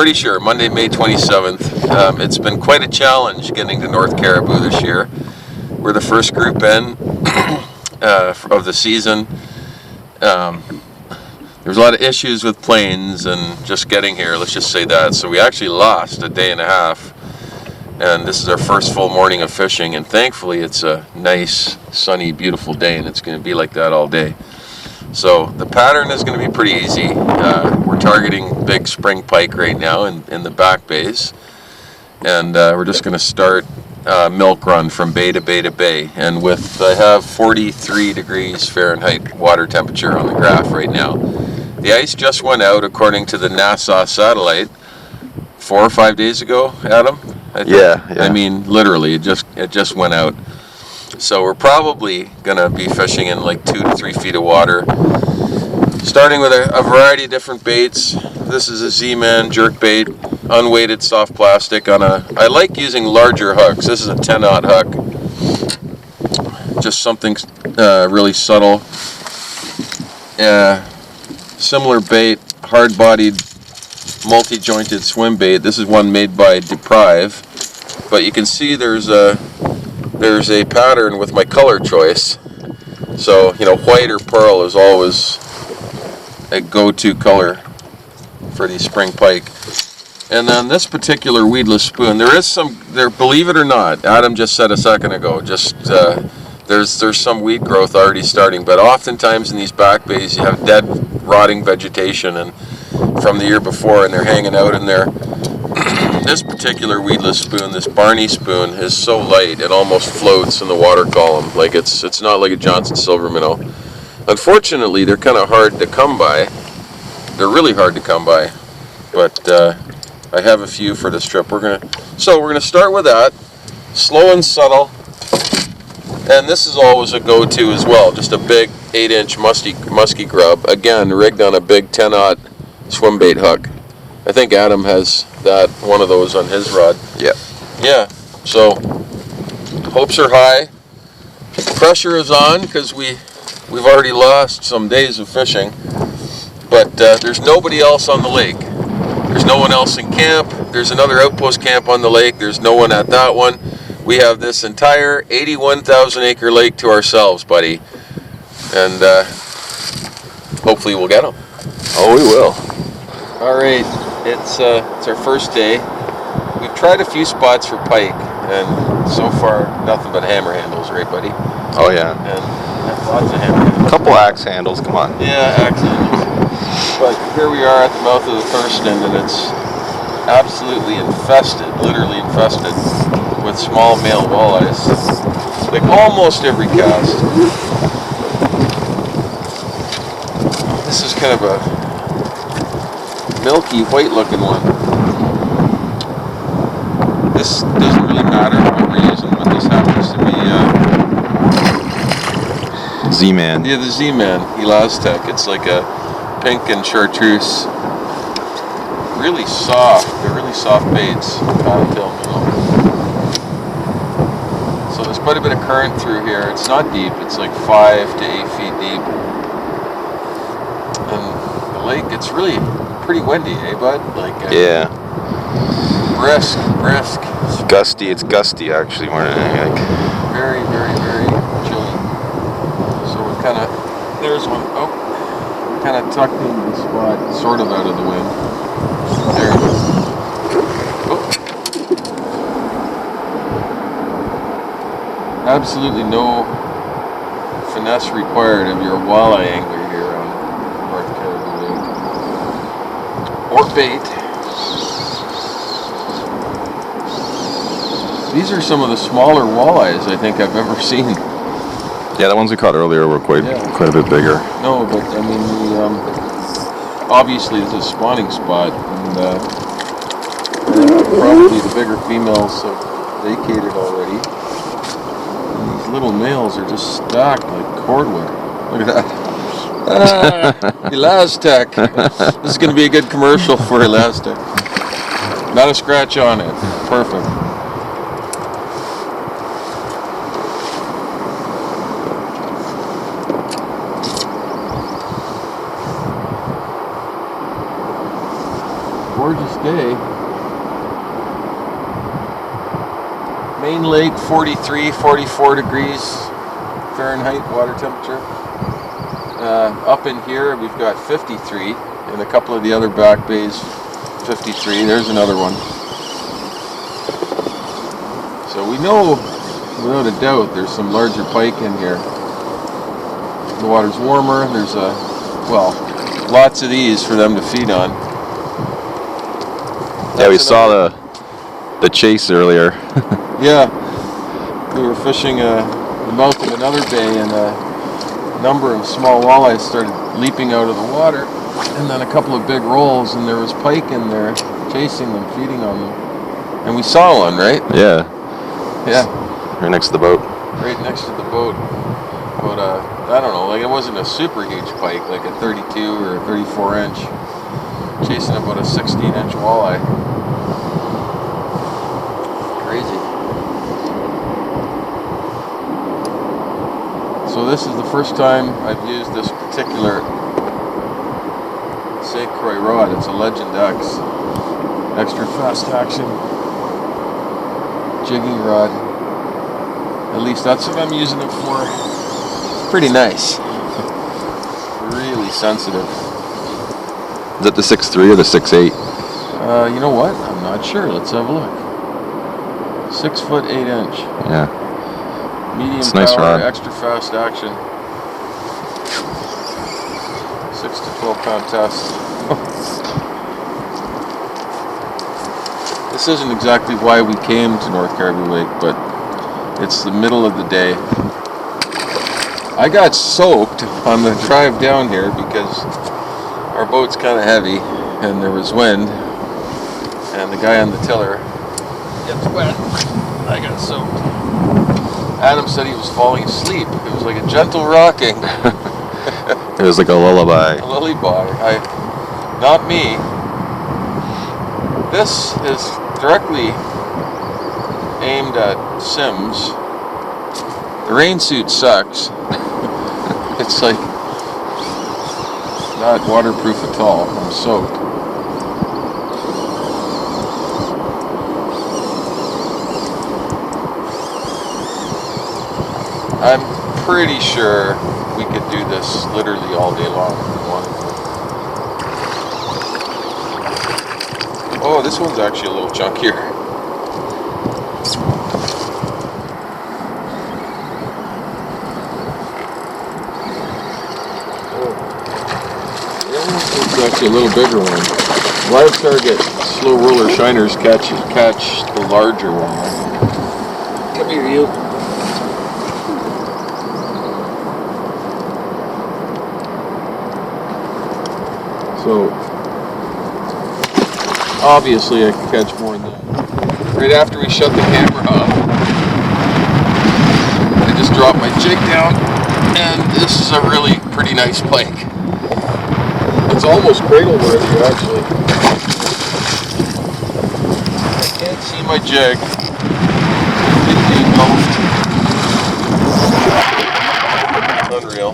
Pretty sure, Monday, May 27th. It's been quite a challenge getting to North Caribou this year. We're the first group in of the season. There's a lot of issues with planes and just getting here, let's just say that. So we actually lost a day and a half. And this is our first full morning of fishing. And thankfully, it's a nice, sunny, beautiful day. And it's going to be like that all day. So the pattern is going to be pretty easy. We're targeting big spring pike right now in the back bays. And we're just going to start milk run from bay to bay to bay. And I have 43 degrees Fahrenheit water temperature on the graph right now. The ice just went out according to the NASA satellite 4 or 5 days ago, Adam. Yeah. I mean, literally, it just went out. So we're probably gonna be fishing in like 2 to 3 feet of water, starting with a variety of different baits. This is a Z-Man jerk bait, unweighted soft plastic on I like using larger hooks. This is a 10-aught hook. Just something really subtle. Similar bait, hard-bodied, multi-jointed swim bait. This is one made by Deprive, but you can see there's a pattern with my color choice. So, white or pearl is always a go-to color for these spring pike. And then this particular weedless spoon, believe it or not, Adam just said a second ago, there's some weed growth already starting, but oftentimes in these back bays you have dead, rotting vegetation and from the year before, and they're hanging out in there. This particular weedless spoon, this Barney spoon, is so light it almost floats in the water column. Like it's not like a Johnson Silver Minnow. Unfortunately, they're kind of hard to come by. They're really hard to come by. But I have a few for this trip. We're gonna start with that, slow and subtle. And this is always a go-to as well. Just a big 8-inch musky grub. Again, rigged on a big 10-aught swim bait hook. I think Adam has one of those on his rod. Yeah. Yeah. So hopes are high. Pressure is on because we've already lost some days of fishing. But there's nobody else on the lake. There's no one else in camp. There's another outpost camp on the lake. There's no one at that one. We have this entire 81,000 acre lake to ourselves, buddy. And hopefully we'll get them. Oh, we will. All right, it's our first day. We've tried a few spots for pike, and so far nothing but hammer handles, right, buddy? Oh yeah. And lots of hammer handles. Couple axe handles, come on. Yeah, axe handles. But here we are at the mouth of the Thurston, and it's absolutely infested, literally infested, with small male walleyes. Like almost every cast. This is kind of a milky, white-looking one. This doesn't really matter what we're using, but this happens to be Z-Man. Yeah, the Z-Man, Elastec. It's like a pink and chartreuse. Really soft. They're really soft baits. Cottontail minnow. So there's quite a bit of current through here. It's not deep. It's like 5 to 8 feet deep. And the lake, it's really pretty windy, eh, bud? Yeah. Brisk. It's gusty actually more than anything. Very, very, very chilly. So we're kind of, there's one. Oh, we're kind of tucked into the spot, sort of out of the wind. There. Oh. Absolutely no finesse required of your walleye angler here on North Caribou Lake. Or bait. These are some of the smaller walleyes I think I've ever seen. Yeah, the ones we caught earlier were quite a bit bigger. No, but I mean, obviously it's a spawning spot, and probably the bigger females have vacated already. And these little males are just stacked like cordwood. Look at that. Elastec. This is going to be a good commercial for Elastec. Not a scratch on it. Perfect. Gorgeous day. Main Lake, 43, 44 degrees Fahrenheit water temperature. Up in here we've got 53, and a couple of the other back bays 53. There's another one. So we know without a doubt there's some larger pike in here. The water's warmer. There's lots of these for them to feed on. Yeah, we saw the chase earlier. Yeah, we were fishing the mouth of another bay, and a number of small walleyes started leaping out of the water, and then a couple of big rolls, and there was pike in there chasing them, feeding on them. And we saw one, right? Yeah. Yeah. Right next to the boat. Right next to the boat. But I don't know, like it wasn't a super huge pike, like a 32 or a 34 inch, chasing about a 16 inch walleye. Crazy. So this is the first time I've used this particular St. Croix rod. It's a Legend X, extra fast action jigging rod. At least that's what I'm using it for. It's pretty nice. Really sensitive. Is that the 6.3 or the 6.8? You know what? I'm not sure. Let's have a look. 6 foot 8 inch. Yeah. Medium It's power, nice rod. extra fast action. 6 to 12 pound test. This isn't exactly why we came to North Caribou Lake, but it's the middle of the day. I got soaked on the drive down here because our boat's kind of heavy and there was wind, and the guy on the tiller gets wet. I got soaked. Adam said he was falling asleep. It was like a gentle rocking. It was like a lullaby. A lullaby. Not me. This is directly aimed at Sims. The rain suit sucks. It's like not waterproof at all. I'm soaked. I'm pretty sure we could do this literally all day long if we wanted to. Oh, this one's actually a little chunkier. Oh. It's actually a little bigger one. Live target slow roller shiners catch the larger one. Come here, you. So, obviously I can catch more than that. Right after we shut the camera off, I just dropped my jig down, and this is a really pretty nice pike. It's almost cradle worthy, actually. I can't see my jig. It's unreal.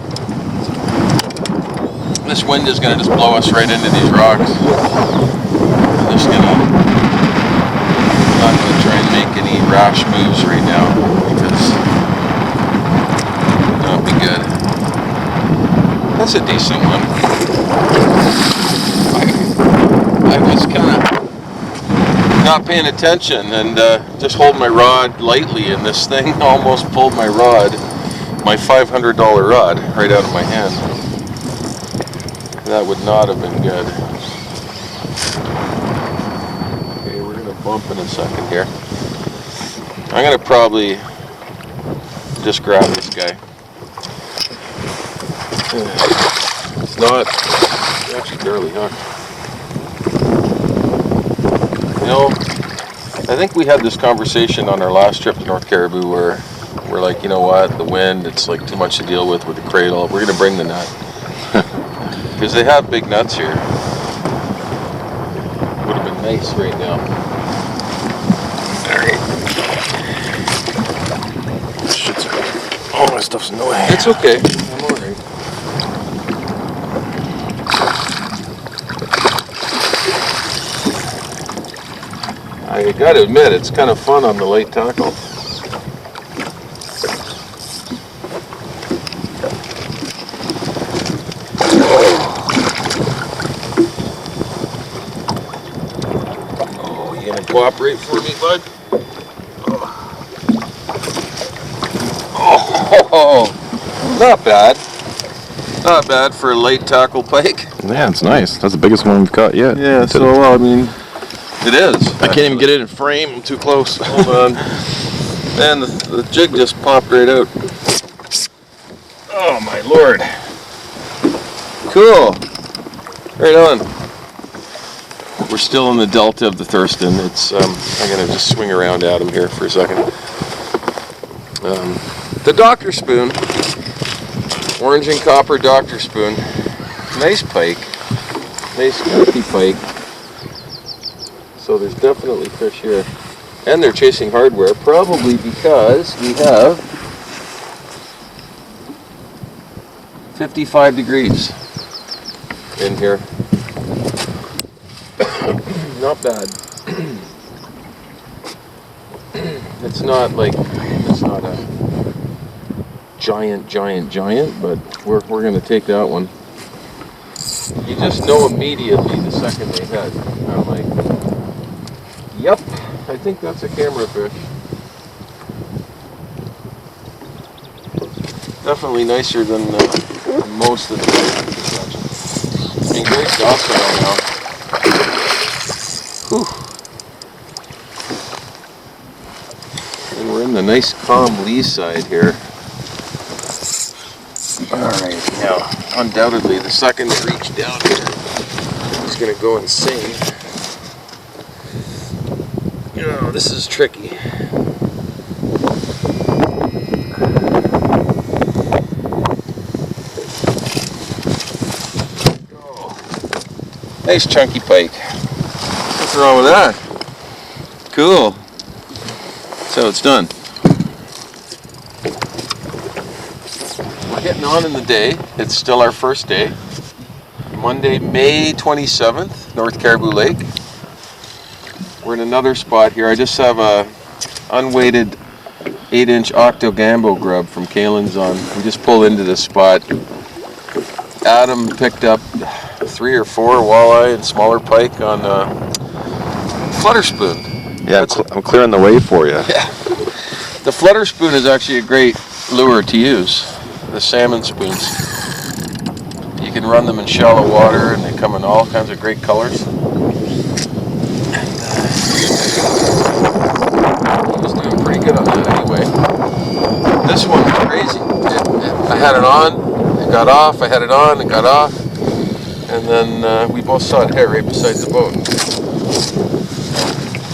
This wind is going to just blow us right into these rocks. I'm just not going to try and make any rash moves right now because that'll be good. That's a decent one. I was kind of not paying attention and just holding my rod lightly, and this thing almost pulled my rod, my $500 rod, right out of my hand. That would not have been good. Okay, we're going to bump in a second here. I'm going to probably just grab this guy. It's actually barely hooked. You know, I think we had this conversation on our last trip to North Caribou where we're like, you know what, the wind, it's like too much to deal with the cradle. We're going to bring the net. Because they have big nuts here. Would have been nice right now. Alright. All my stuff's in the way. It's okay. I'm alright. I gotta admit, it's kind of fun on the light tackle. Oh, you gonna cooperate for me, bud? Oh, not bad. Not bad for a light tackle pike. Yeah, it's nice. That's the biggest one we've caught yet. Yeah, so, well, I mean, it is. I can't even get it in frame. I'm too close. Hold on. Man, the jig just popped right out. Oh, my Lord. Cool. Right on. We're still in the delta of the Thurston. It's, I'm going to just swing around at him here for a second. The Dr. Spoon. Orange and copper Dr. Spoon. Nice pike. Nice healthy pike. So there's definitely fish here. And they're chasing hardware, probably because we have 55 degrees in here. Not bad. It's not like, it's not a giant, but we're going to take that one. You just know immediately the second they hit. I'm like, yep, I think that's a camera fish. Definitely nicer than most of the fish. Being very docile now. Whew. And we're in the nice calm lee side here. Alright, now, undoubtedly, the second it reached down here, he's going to go insane. Oh, this is tricky. Oh. Nice chunky pike. What's wrong with that? Cool. So it's done. We're getting on in the day. It's still our first day. Monday, May 27th, North Caribou Lake. We're in another spot here. I just have a unweighted 8-inch octogambo grub from Kalen's on. We just pulled into this spot. Adam picked up 3 or 4 walleye and smaller pike on flutter spoon. Yeah, I'm clearing the way for you. Yeah. The flutter spoon is actually a great lure to use. The salmon spoons. You can run them in shallow water and they come in all kinds of great colors. And, he was doing pretty good on that anyway. This one was crazy. I had it on, it got off, I had it on, it got off, and then we both saw it hit right beside the boat.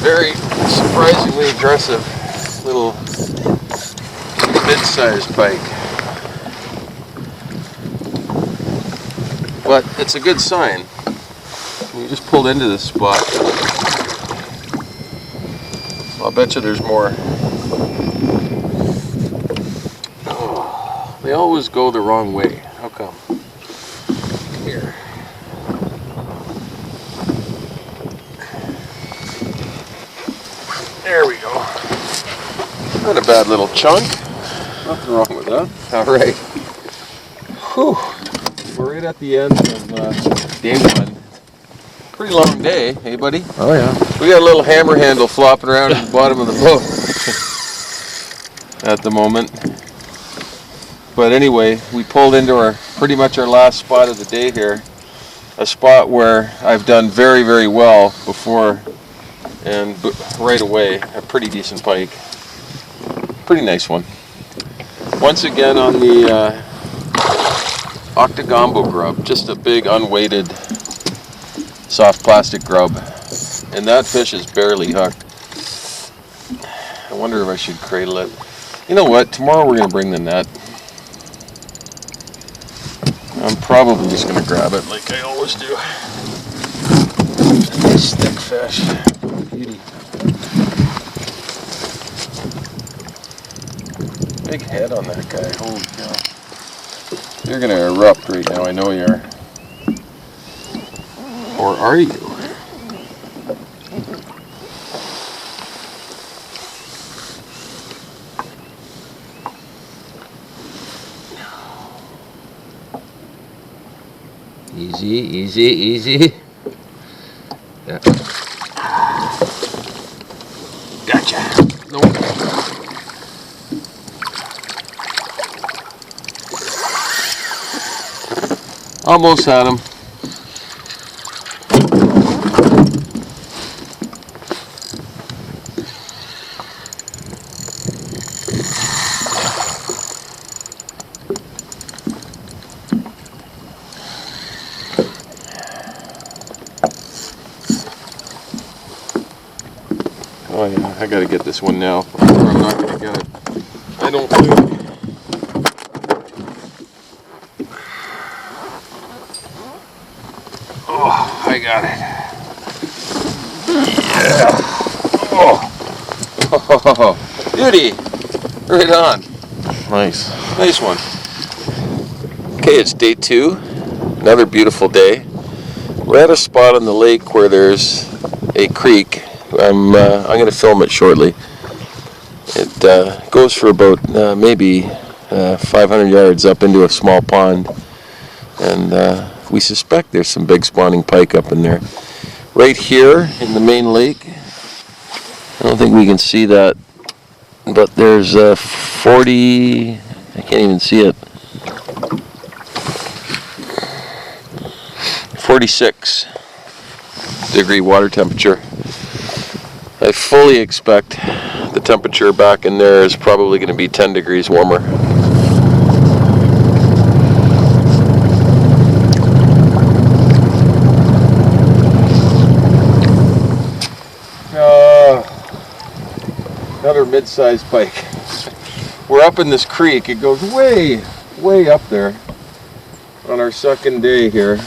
Very surprisingly aggressive little mid-sized pike. But it's a good sign. We just pulled into this spot. I'll bet you there's more. Oh, they always go the wrong way. How come? Come here. There we go. Not a bad little chunk. Nothing wrong with that. All right. Whew. We're right at the end of day one. Pretty long day, hey buddy? Oh yeah. We got a little hammer handle flopping around at the bottom of the boat at the moment. But anyway, we pulled into pretty much our last spot of the day here. A spot where I've done very, very well before, and right away, a pretty decent pike. Pretty nice one. Once again on the octogambo grub, just a big unweighted soft plastic grub, and that fish is barely hooked. I wonder if I should cradle it. You know what, tomorrow we're going to bring the net. I'm probably just going to grab it like I always do. Nice thick fish. Beauty. Big head on that guy, holy cow. You're going to erupt right now, I know you are. Or are you? easy, easy. Yeah. Gotcha. Nope. Almost had him. Oh yeah, I gotta get this one now, or I'm not gonna get it. I don't think. Oh, I got it. Yeah. Oh, beauty. Right on. Nice. Nice one. Okay, it's day 2. Another beautiful day. We're at a spot on the lake where there's a creek. I'm going to film it shortly. It goes for about maybe 500 yards up into a small pond, and we suspect there's some big spawning pike up in there. Right here in the main lake, I don't think we can see that, but there's 40, I can't even see it, 46 degree water temperature. I fully expect the temperature back in there is probably going to be 10 degrees warmer. Another mid-sized pike. We're up in this creek. It goes way, way up there on our second day here.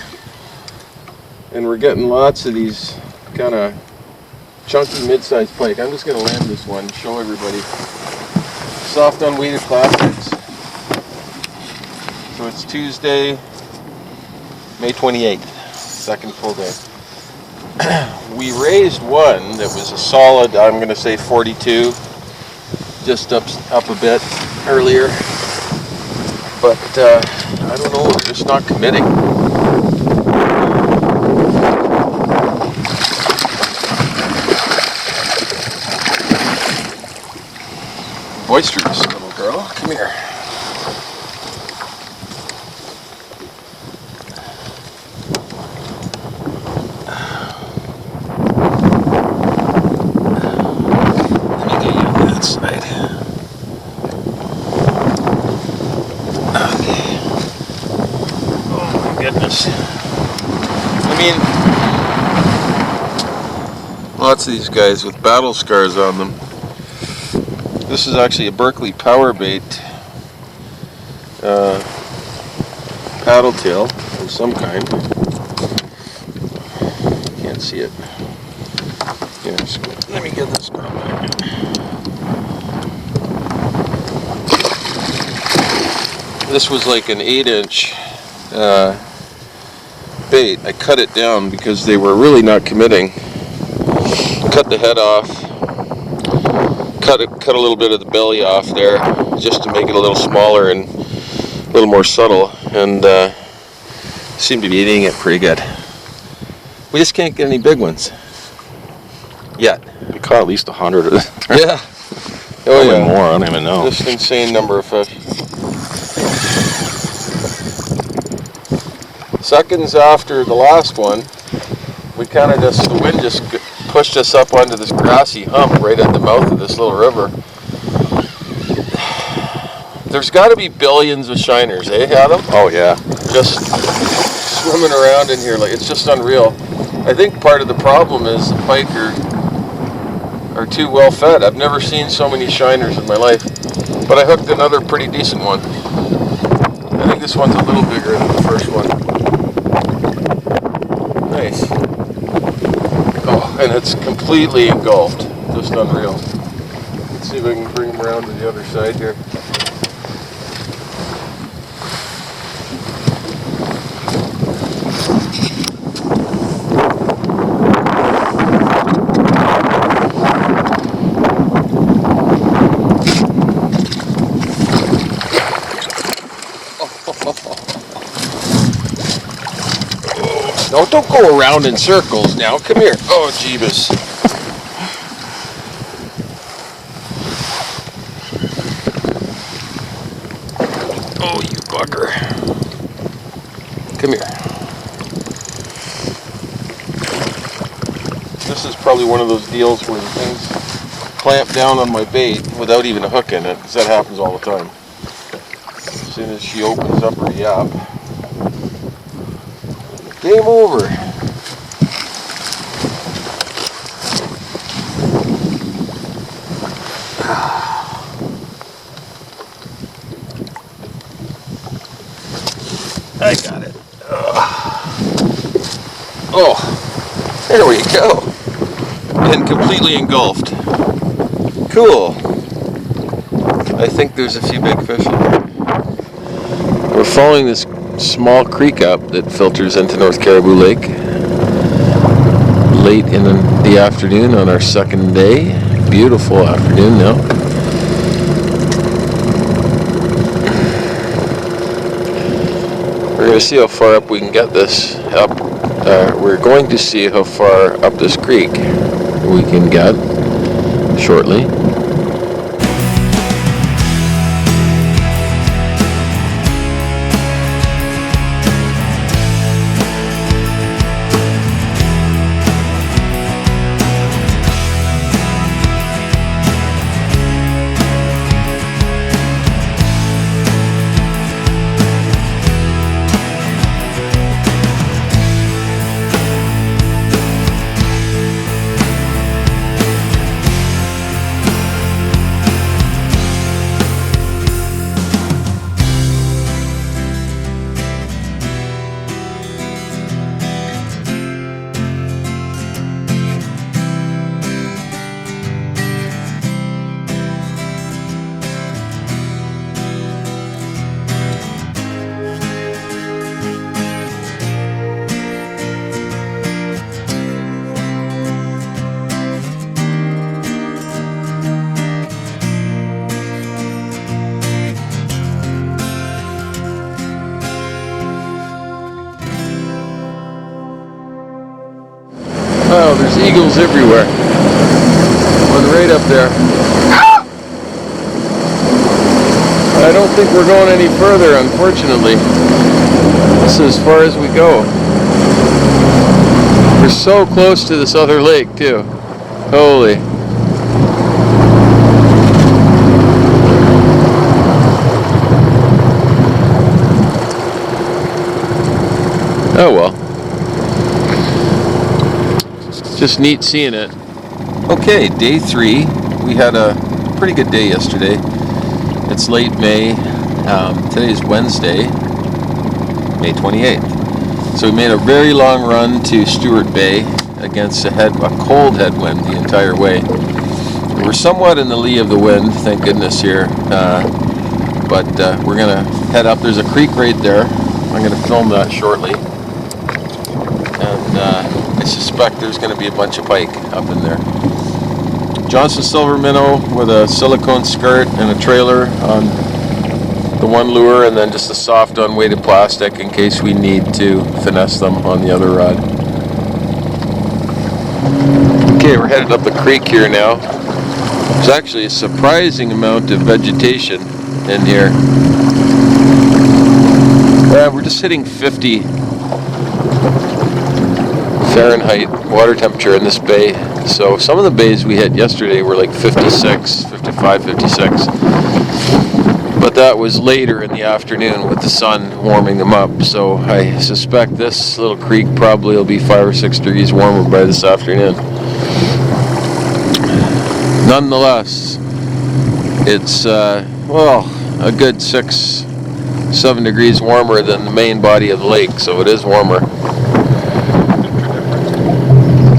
And we're getting lots of these kind of chunky mid-sized pike. I'm just going to land this one, show everybody. Soft unweighted plastics. So it's Tuesday, May 28th, second full day. We raised one that was a solid, I'm going to say 42, just up a bit earlier. But I don't know, they're just not committing. Boisterous little girl, come here. Let me get you on that side. Okay. Oh my goodness. I mean, lots of these guys with battle scars on them. This is actually a Berkeley power bait paddle tail of some kind. Can't see it. Yeah, let me get this going back. This was like an 8-inch bait. I cut it down because they were really not committing. Cut the head off. Cut a little bit of the belly off there just to make it a little smaller and a little more subtle, and seem to be eating it pretty good. We just can't get any big ones yet. We caught at least 100 of them. Yeah. Oh yeah. More, I don't even know. Just an insane number of fish. Seconds after the last one, we kind of the wind just pushed us up onto this grassy hump right at the mouth of this little river. There's got to be billions of shiners, eh, Adam? Oh yeah. Just swimming around in here, like it's just unreal. I think part of the problem is the pike are too well fed. I've never seen so many shiners in my life, but I hooked another pretty decent one. I think this one's a little bigger than the first one. Nice. Oh, and it's completely engulfed. Just unreal. Let's see if I can bring him around to the other side here. No, don't go around in circles now. Come here. Oh, Jeebus. Oh, you bugger. Come here. This is probably one of those deals where the things clamp down on my bait without even a hook in it, because that happens all the time. As soon as she opens up her yap, game over. I got it. Oh, there we go. And completely engulfed. Cool. I think there's a few big fish in there. We're following this small creek up that filters into North Caribou Lake late in the afternoon on our second day. Beautiful afternoon now. We're going to see how far up we can get this up. We're going to see how far up this creek we can get shortly. Oh, there's eagles everywhere. One right up there. I don't think we're going any further, unfortunately. This is as far as we go. We're so close to this other lake, too. Holy. Oh well. Just neat seeing it. Okay, day 3. We had a pretty good day yesterday. It's late May. Today is Wednesday, May 28th. So we made a very long run to Stewart Bay against a cold headwind the entire way. We're somewhat in the lee of the wind, thank goodness here. But we're gonna head up. There's a creek right there. I'm gonna film that shortly. And I suspect there's going to be a bunch of pike up in there. Johnson silver minnow with a silicone skirt and a trailer on the one lure, and then just a soft unweighted plastic in case we need to finesse them on the other rod. Okay, we're headed up the creek here now. There's actually a surprising amount of vegetation in here. We're just hitting 50 Fahrenheit water temperature in this bay. So some of the bays we hit yesterday were like 56, 55, 56. But that was later in the afternoon with the sun warming them up. So I suspect this little creek probably will be 5 or 6 degrees warmer by this afternoon. Nonetheless, it's well, a good 6, 7 degrees warmer than the main body of the lake, so it is warmer.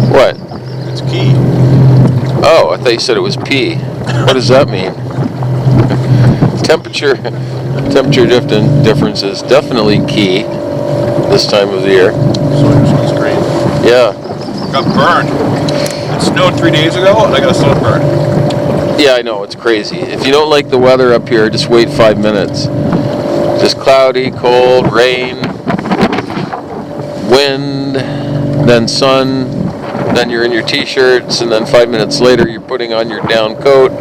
What? It's key. Oh, I thought you said it was P. What does that mean? Temperature difference is definitely key this time of the year. Sunscreen. Yeah. Got burned. It snowed 3 days ago and I got a sunburn. Yeah, I know, it's crazy. If you don't like the weather up here, just wait 5 minutes. Just cloudy, cold, rain. wind, then sun, then you're in your t-shirts, and then 5 minutes later you're putting on your down coat.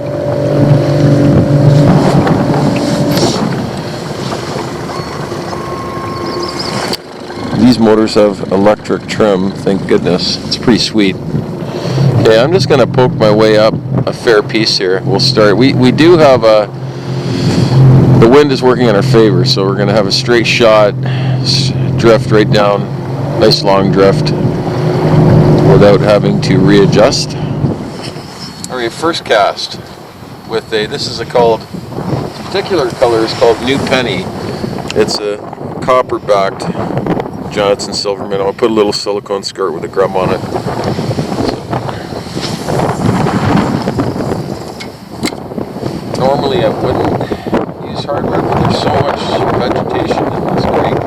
These motors have electric trim, thank goodness. It's pretty sweet. Okay, I'm just gonna poke my way up a fair piece here. We'll start. We do have the wind is working in our favor, so we're gonna have a straight shot, drift right down, nice long drift, without having to readjust. All right, first cast with this is this particular color is called New Penny. It's a copper-backed Johnson Silverman. I'll put a little silicone skirt with a grub on it. Normally I wouldn't use hardware, but there's so much vegetation in this creek,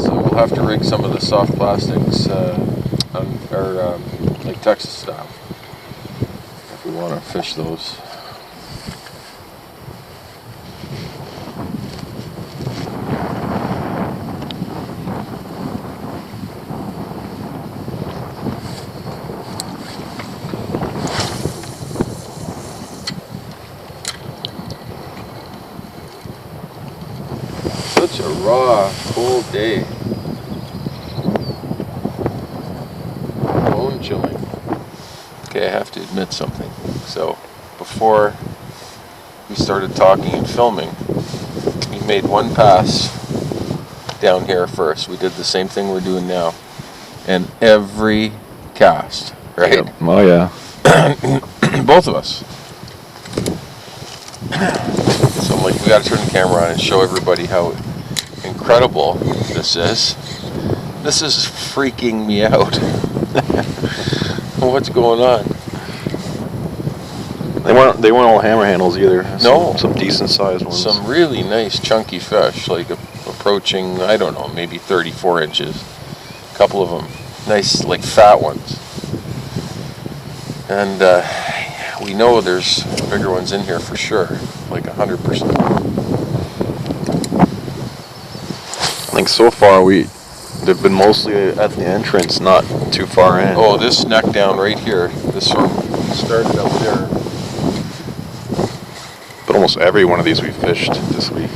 so we'll have to rig some of the soft plastics, like Texas style, if we want to fish those. Such a raw, cold day. Bone chilling. Okay, I have to admit something. So, before we started talking and filming, we made one pass down here first. We did the same thing we're doing now. And every cast, right? Yep. Oh yeah. Both of us. So I'm like, we gotta turn the camera on and show everybody how incredible this is. This is freaking me out. What's going on? They weren't all hammer handles either. No. Some decent sized ones. Some really nice chunky fish, like approaching, I don't know, maybe 34 inches. A couple of them, nice, like fat ones. And we know there's bigger ones in here for sure, like 100%. I think so far they've been mostly at the entrance, not too far in. Oh, this neck down right here, this one started up there. But almost every one of these we fished this week.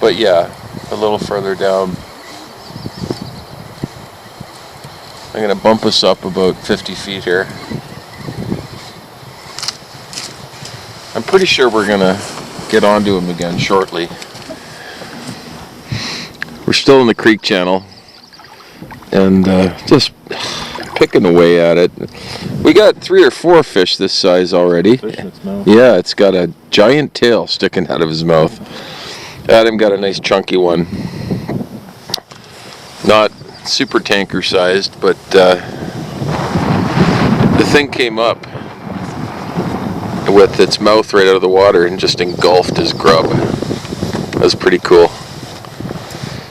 But yeah, a little further down. I'm going to bump us up about 50 feet here. I'm pretty sure we're going to get onto him again shortly. We're still in the creek channel and just picking away at it. We got 3 or 4 fish this size already. Fish in its mouth. Yeah, it's got a giant tail sticking out of his mouth. Adam got a nice chunky one. Not super tanker sized, but the thing came up with its mouth right out of the water and just engulfed his grub. That was pretty cool.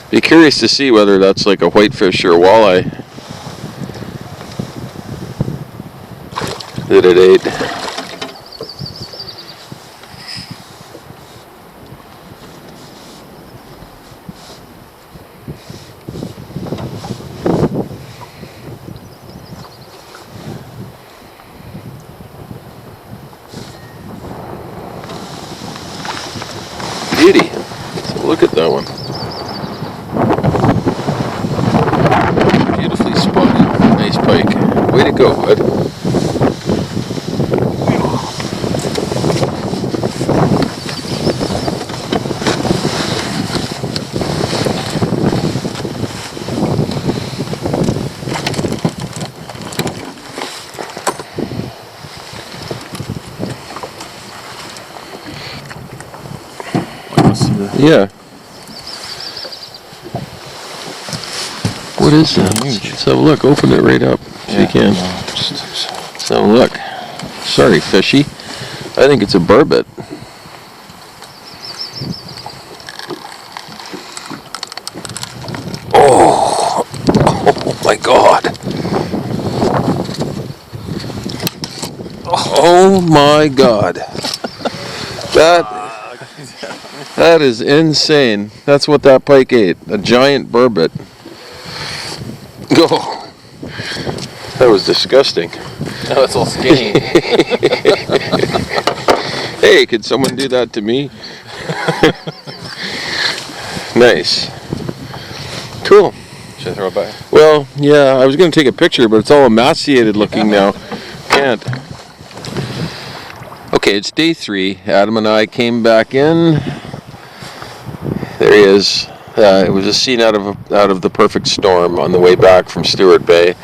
Be curious to see whether that's like a whitefish or a walleye that it ate. Beauty. So look at that one. Beautifully spotted. Nice pike. Way to go, bud. Yeah. What is that? Let's have a look. Open it right up if you can. Let's have a look. Sorry, fishy. I think it's a burbot. Oh, oh my God. Oh my God. That is insane. That's what that pike ate. A giant burbot. Oh, that was disgusting. No, it's all skinny. Hey, could someone do that to me? Nice. Cool. Should I throw it back? Well, yeah, I was going to take a picture, but it's all emaciated looking now. Can't. Okay, it's day 3. Adam and I came back in. There he is. It was a scene out of The Perfect Storm on the way back from Stewart Bay.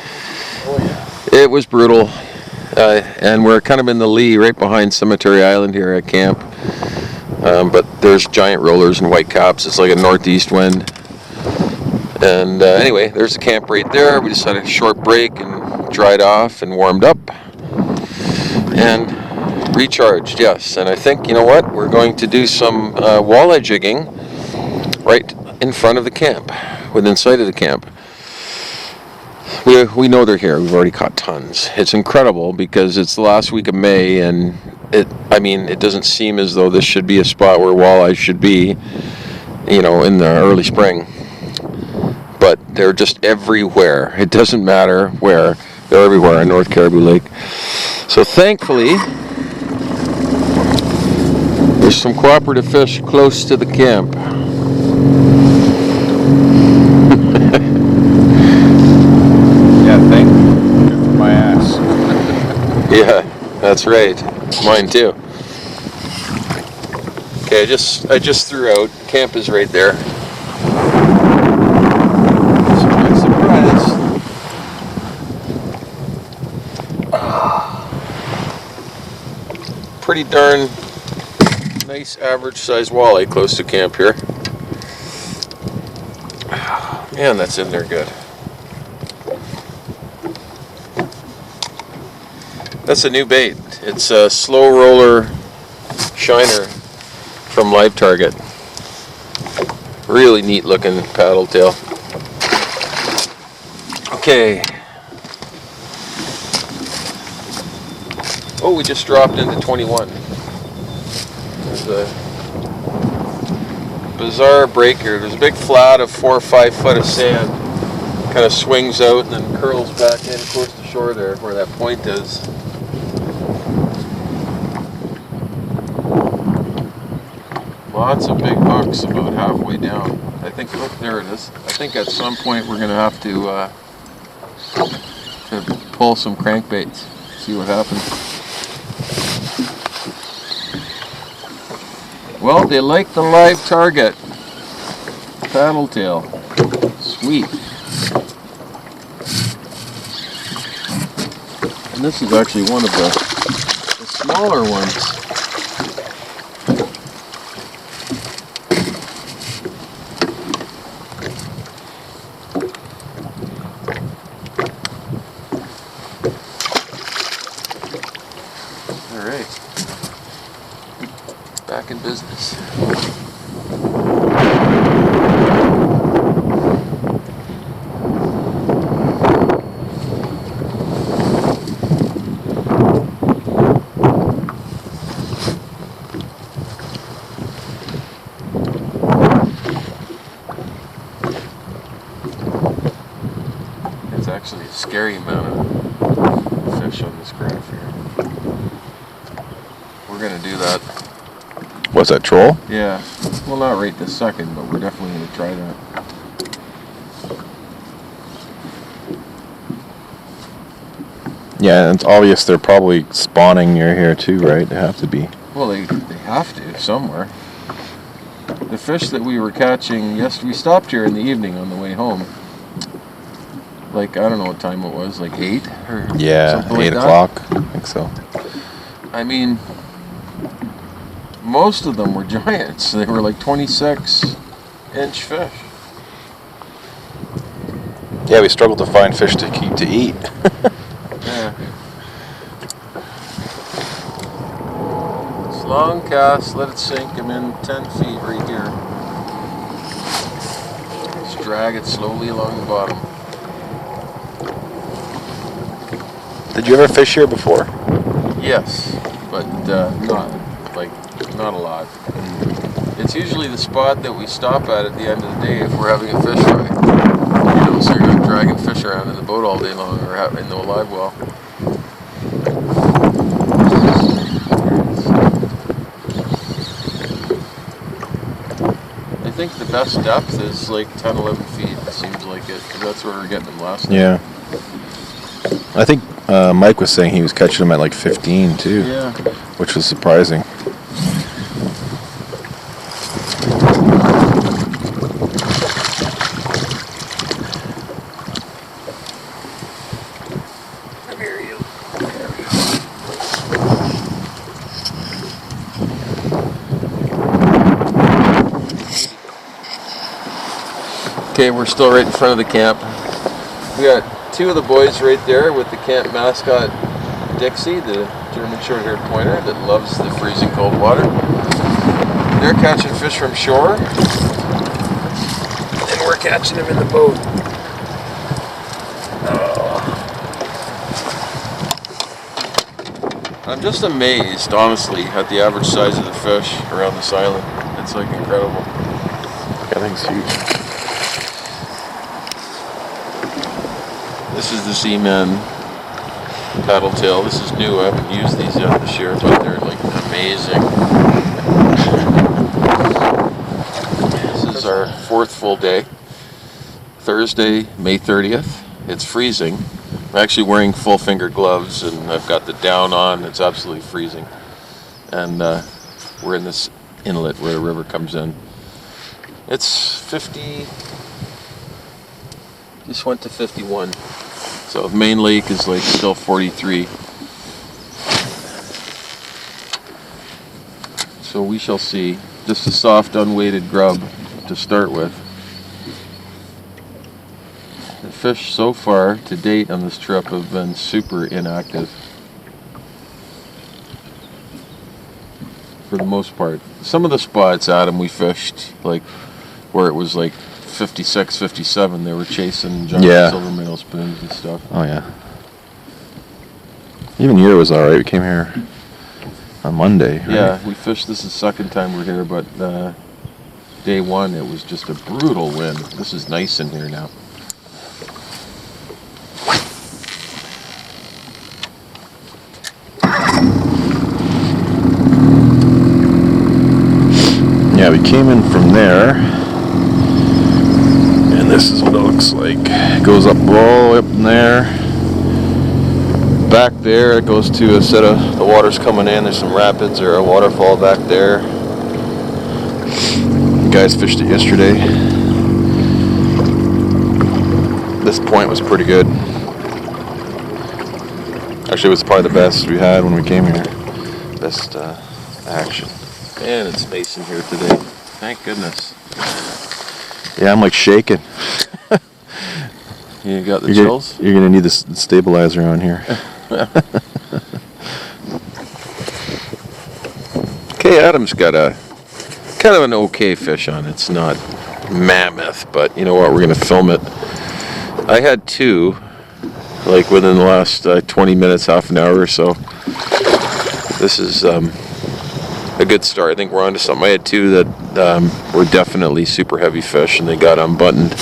Oh yeah. It was brutal, and we're kind of in the lee, right behind Cemetery Island here at camp. But there's giant rollers and white caps. It's like a northeast wind. And anyway, there's the camp right there. We just had a short break and dried off and warmed up and recharged. Yes, and I think, you know what? We're going to do some walleye jigging right in front of the camp, within sight of the camp. We know they're here. We've already caught tons. It's incredible because it's the last week of May, and it doesn't seem as though this should be a spot where walleye should be, in the early spring. But they're just everywhere. It doesn't matter where. They're everywhere in North Caribou Lake. So thankfully, there's some cooperative fish close to the camp. Yeah, thank you. Good for my ass. Yeah, that's right. Mine too. Okay, I just threw out. Camp is right there. Surprise, surprise. Pretty darn nice average size walleye close to camp here. Man, that's in there good. That's a new bait. It's a slow roller shiner from Live Target. Really neat looking paddle tail. Okay. Oh, we just dropped into 21. There's a bizarre break here. There's a big flat of 4 or 5 foot of sand. Kind of swings out and then curls back in towards the shore there where that point is. Lots of big bucks about halfway down. I think, look, there it is. I think at some point we're going to have to pull some crankbaits, see what happens. Well, they like the Live Target paddle tail. Sweet. And this is actually one of the smaller ones. All right. Back in business. It's actually a scary amount of fish on this graph here. We're gonna do that. What's that, troll? Yeah. Well, not right this second, but we're definitely gonna try that. Yeah, and it's obvious they're probably spawning near here too, right? They have to be. Well, they have to somewhere. The fish that we were catching, we stopped here in the evening on the way home. Like, I don't know what time it was, like 8 or Yeah, something 8 like o'clock. I think so. I mean, most of them were giants. They were like 26-inch fish. Yeah, we struggled to find fish to keep to eat. Yeah. It's long cast, let it sink. I'm in 10 feet right here. Just drag it slowly along the bottom. Did you ever fish here before? Yes, but not like not a lot. It's usually the spot that we stop at the end of the day if we're having a fish fry. You know, so you're not dragging fish around in the boat all day long or in the live well. I think the best depth is like 10, 11 feet. It seems like it, because that's where we were getting them last time. Yeah. I think Mike was saying he was catching them at like 15 too. Yeah. Which was surprising. Okay, we're still right in front of the camp. We got two of the boys right there with the camp mascot Dixie, the German short-haired pointer that loves the freezing cold water. They're catching fish from shore, and we're catching them in the boat. Oh. I'm just amazed, honestly, at the average size of the fish around this island. It's like incredible. I think it's huge. This is the Seaman paddle tail. This is new. I haven't used these yet this year, but they're like amazing. This is our fourth full day. Thursday, May 30th. It's freezing. I'm actually wearing full finger gloves and I've got the down on. It's absolutely freezing. And we're in this inlet where the river comes in. It's 50, just went to 51. So main lake is like still 43. So we shall see. Just a soft unweighted grub to start with. The fish so far to date on this trip have been super inactive. For the most part. Some of the spots, Adam, we fished like where it was like 56, 57, they were chasing giant silver minnow spoons and stuff. Oh yeah. Even here was alright. We came here on Monday, right? Yeah, we fished. This is the second time we're here, but day one it was just a brutal wind. This is nice in here now. Yeah, we came in from there. And this is what it looks like. It goes up all the way up in there. Back there, it goes to a set of the water's coming in. There's some rapids or a waterfall back there. The guys fished it yesterday. This point was pretty good. Actually, it was probably the best we had when we came here. Best action. And it's nice in here today. Thank goodness. Yeah, I'm like shaking. You got the chills? You're gonna need the stabilizer on here. Okay, Adam's got a kind of an okay fish on. It's not mammoth, but you know what? We're gonna film it. I had two, like within the last 20 minutes, half an hour or so. This is a good start. I think we're onto something. I had two that were definitely super heavy fish, and they got unbuttoned.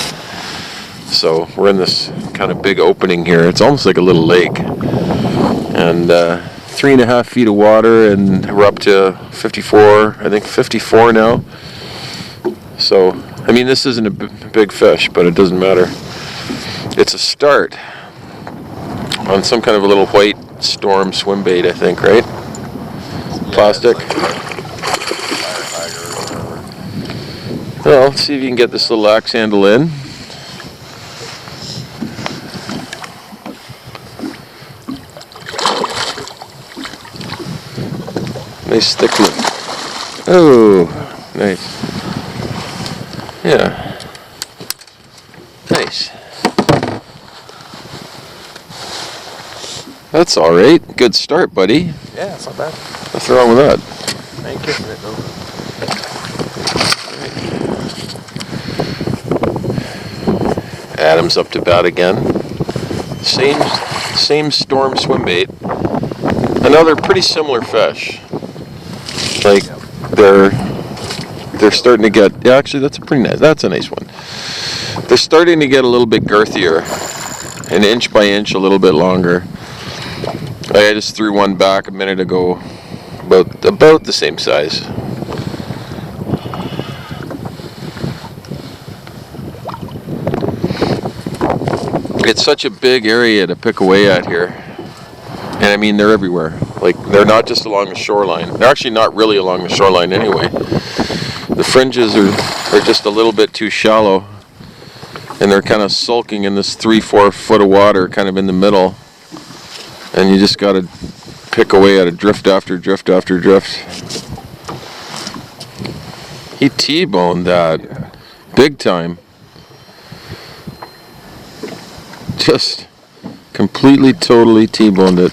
So we're in this kind of big opening here. It's almost like a little lake, and 3.5 feet of water, and we're up to 54. I think 54 now. So I mean, this isn't a big fish, but it doesn't matter. It's a start on some kind of a little white storm swim bait, I think, right? Yeah, plastic. Well, let's see if you can get this little axe handle in. Nice thick one. Oh, nice. Yeah. Nice. That's all right. Good start, buddy. Yeah, it's not bad. What's wrong with that? I ain't kissing it though. Adam's up to bat again. Same storm swim bait. Another pretty similar fish. Like they're starting to get. Yeah, actually, that's a pretty nice. That's a nice one. They're starting to get a little bit girthier, an inch by inch, a little bit longer. I just threw one back a minute ago, about the same size. It's such a big area to pick away at here. And I mean, they're everywhere. Like, they're not just along the shoreline. They're actually not really along the shoreline anyway. The fringes are just a little bit too shallow. And they're kind of sulking in this 3-4 foot of water kind of in the middle. And you just got to pick away at it, drift after drift after drift. He T-boned that. Big time. Just completely, totally T-boned it.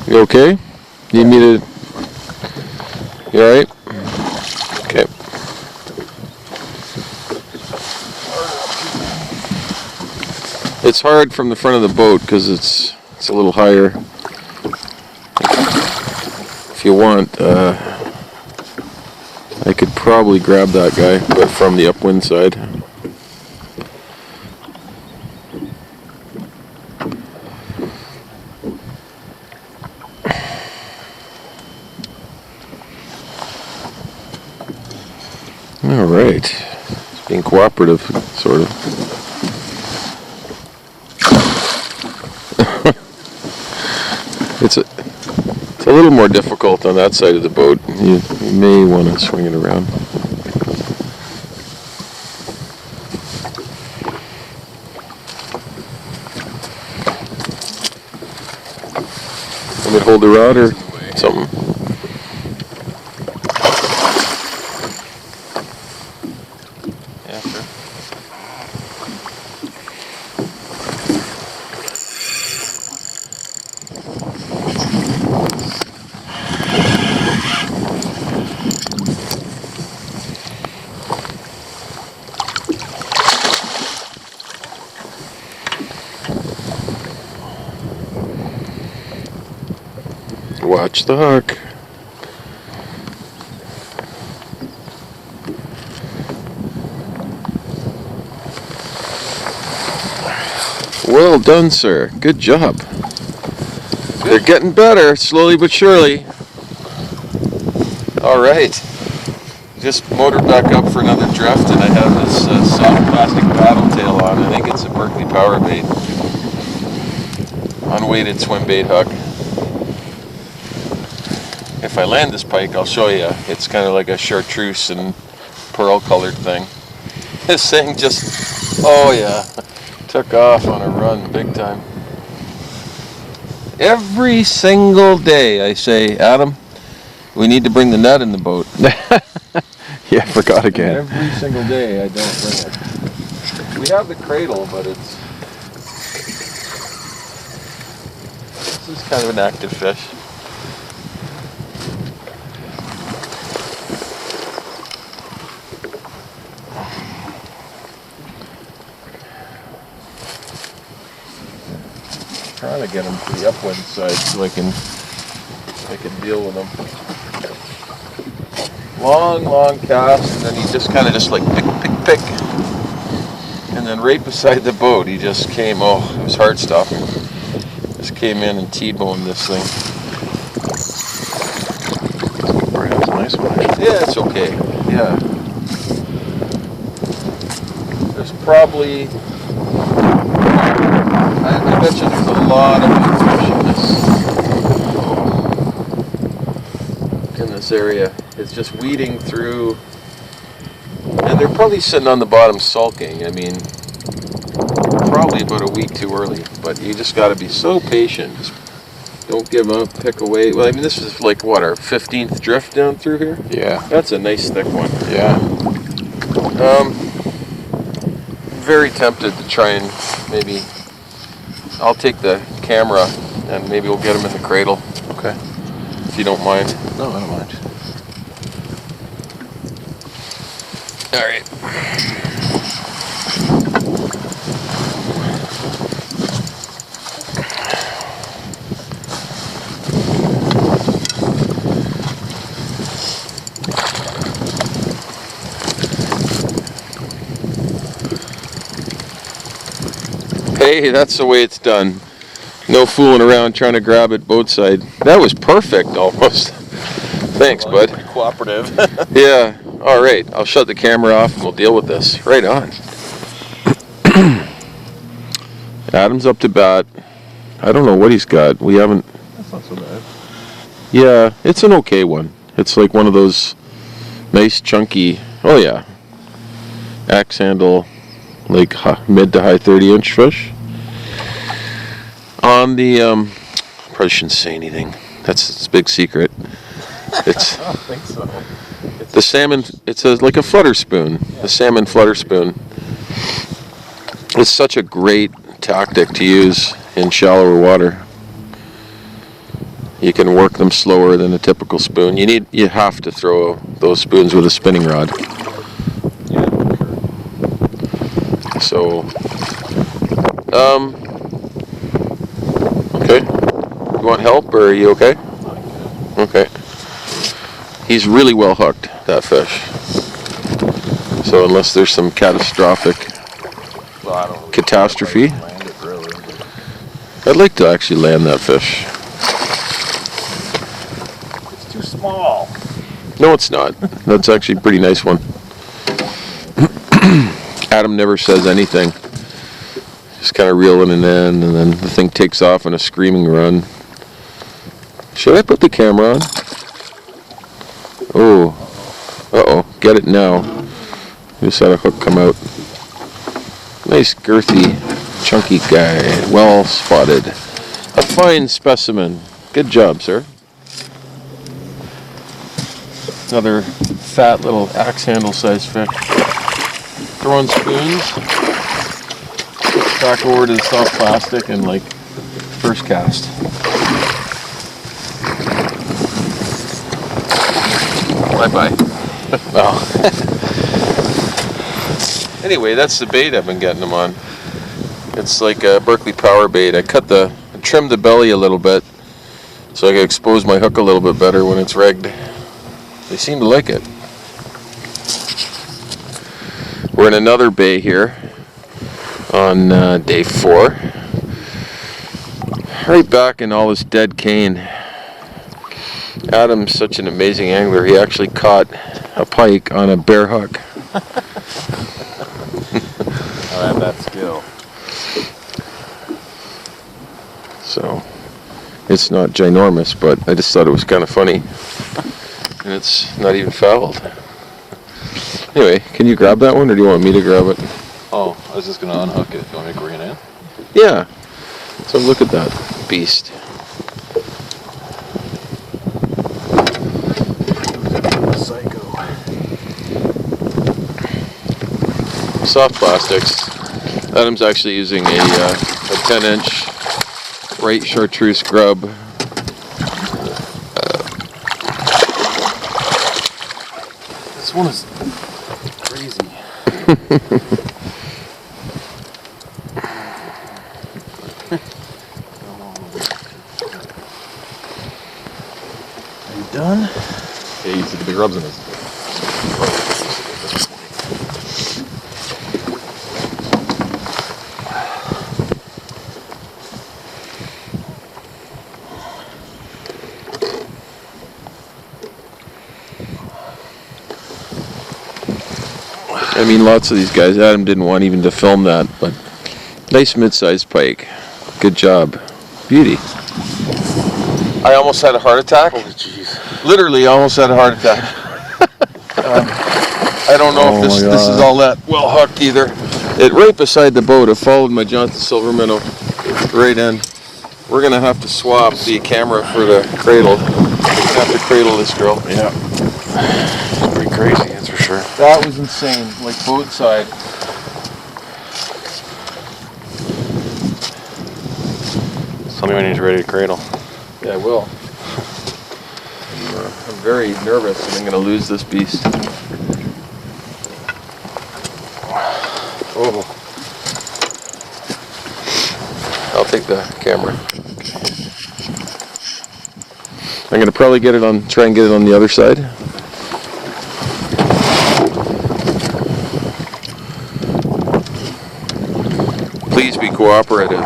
You okay? Need me to... You alright? Okay. It's hard from the front of the boat because it's a little higher. If you want, I could probably grab that guy, but from the upwind side. All right, it's being cooperative, sort of. It's a little more difficult on that side of the boat. You may want to swing it around. Want me to hold the rod or something? Yeah, sure. Watch the hook. Well done, sir. Good job. They're getting better, slowly but surely. All right. Just motored back up for another drift, and I have this soft plastic paddle tail on. I think it's a Berkeley power bait. Unweighted swim bait hook. If I land this pike, I'll show you. It's kind of like a chartreuse and pearl colored thing. This thing just, oh yeah, took off on a run big time. Every single day I say, Adam, we need to bring the net in the boat. Yeah, I forgot again. Every single day I don't bring it. We have the cradle, but this is kind of an active fish. Trying to get them to the upwind side so I can deal with them. Long cast, and then he just kind of just like pick, and then right beside the boat he just came. Oh, it was heart stopping. Just came in and T-boned this thing. Perhaps a nice one. Yeah, it's okay. Yeah. There's probably. I bet you there's a lot of fish in this area. It's just weeding through, and they're probably sitting on the bottom sulking. I mean, probably about a week too early, but you just got to be so patient. Just don't give up, pick away. Well, I mean, this is like, what, our 15th drift down through here? Yeah. That's a nice thick one. Yeah. Very tempted to try and maybe, I'll take the camera and maybe we'll get him in the cradle. Okay. If you don't mind. No, I don't mind. All right. Hey, that's the way it's done. No fooling around trying to grab it boat side. That was perfect, almost. Thanks, bud. Pretty cooperative. Yeah. All right. I'll shut the camera off and we'll deal with this. Right on. Adam's up to bat. I don't know what he's got. We haven't. That's not so bad. Yeah, it's an okay one. It's like one of those nice chunky. Oh yeah. Axe handle, like mid to high 30-inch fish. On the probably shouldn't say anything. That's a big secret. It's I don't think so. the salmon. It's like a flutter spoon. The salmon flutter spoon. It's such a great tactic to use in shallower water. You can work them slower than a typical spoon. You have to throw those spoons with a spinning rod. Yeah. So, okay. You want help or are you okay? Okay. He's really well hooked, that fish. So unless there's some catastrophic Well, I don't really catastrophe, land it, really. I'd like to actually land that fish. It's too small. No, it's not. That's actually a pretty nice one. Adam never says anything. Just kind of reeling it in, and then the thing takes off in a screaming run. Should I put the camera on? Oh. Uh-oh. Get it now. Just had a hook come out. Nice, girthy, chunky guy. Well spotted. A fine specimen. Good job, sir. Another fat little axe handle size fish. Throwing spoons. Back over to the soft plastic and like first cast. Bye-bye. Oh. Anyway, that's the bait I've been getting them on. It's like a Berkeley power bait. I trimmed the belly a little bit so I can expose my hook a little bit better when it's rigged. They seem to like it. We're in another bay here on day 4. Right back in all this dead cane. Adam's such an amazing angler. He actually caught a pike on a bare hook. I have that skill. So it's not ginormous, but I just thought it was kind of funny. And it's not even fouled. Anyway, can you grab that one or do you want me to grab it? Oh, I was just going to unhook it. You want me to bring it in? Yeah. So look at that beast. Psycho. Soft plastics. Adam's actually using a 10-inch right chartreuse grub. This one is crazy. Are you done? Yeah, you see the big rubs in this. I mean, lots of these guys. Adam didn't want even to film that, but nice mid-sized pike. Good job. Beauty. I almost had a heart attack. Holy jeez. Literally almost had a heart attack. I don't know if this is all that well hooked either. It right beside the boat. It followed my Johnson Silver minnow right in. We're gonna have to swap the camera for the cradle. We're gonna have to cradle this girl. Yeah. Pretty crazy, that's for sure. That was insane. Like boat side. Tell me when he's ready to cradle. Yeah, I will. I'm very nervous and I'm going to lose this beast. Oh. I'll take the camera. I'm gonna probably try and get it on the other side. Please be cooperative.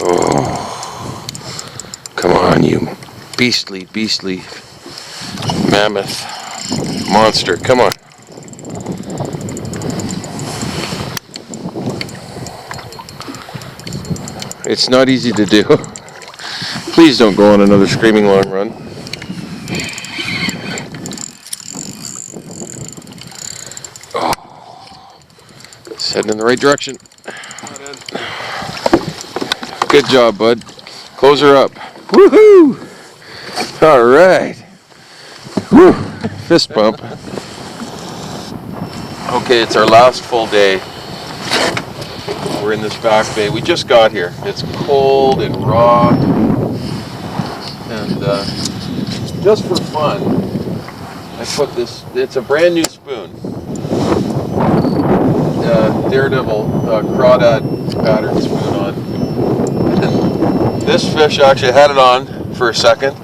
Oh, come on, you beastly mammoth monster. Come on. It's not easy to do. Please don't go on another screaming long run. Oh, it's heading in the right direction. Good job, bud. Close her up. Woohoo! All right. Woo! Fist bump. Okay, it's our last full day. We're in this back bay. We just got here. It's cold and raw. And just for fun, I put this, it's a brand new spoon. Daredevil crawdad pattern spoon on. And this fish actually had it on for a second.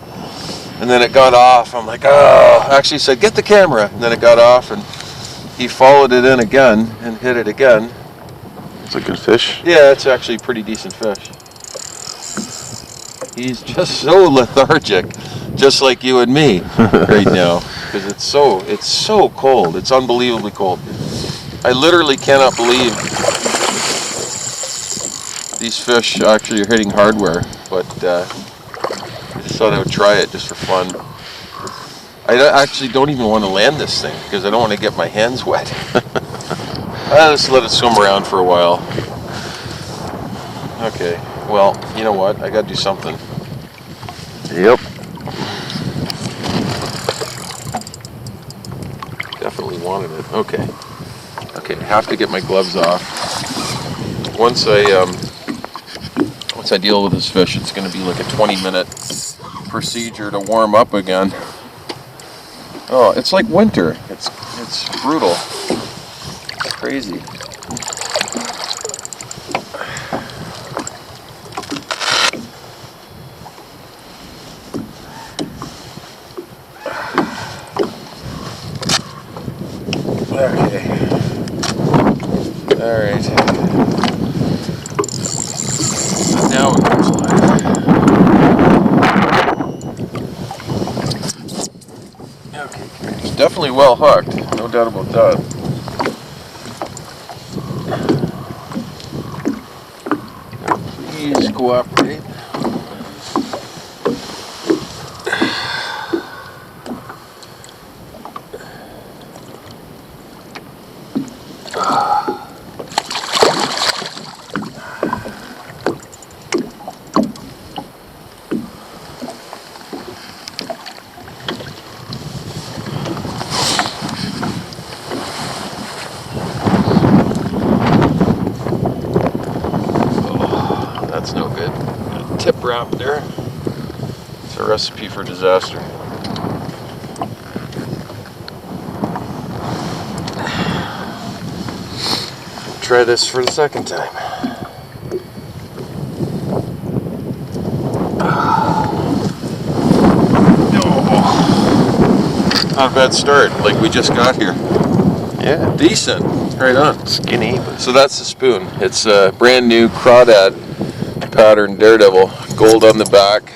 And then it got off. I'm like, oh, actually said, get the camera. And then it got off and he followed it in again and hit it again. It's a good fish. Yeah, it's actually a pretty decent fish. He's just so lethargic, just like you and me right now, because it's so cold. It's unbelievably cold. I literally cannot believe these fish actually are hitting hardware, but I just thought I would try it just for fun. I actually don't even want to land this thing because I don't want to get my hands wet. I'll just let it swim around for a while. Okay, well, you know what? I gotta do something. Yep. Definitely wanted it. Okay. Okay, I have to get my gloves off. Once I deal with this fish, it's gonna be like a 20-minute procedure to warm up again. Oh, it's like winter. It's brutal. It's crazy. Okay. All right. Now it comes alive. Okay, it's definitely well hooked. No doubt about that. Please cooperate. That's no good. Got a tip wrap there. It's a recipe for disaster. Try this for the second time. Not a bad start, like we just got here. Yeah. Decent. Right on. Skinny. But So that's the spoon. It's a brand new crawdad pattern Daredevil. Gold on the back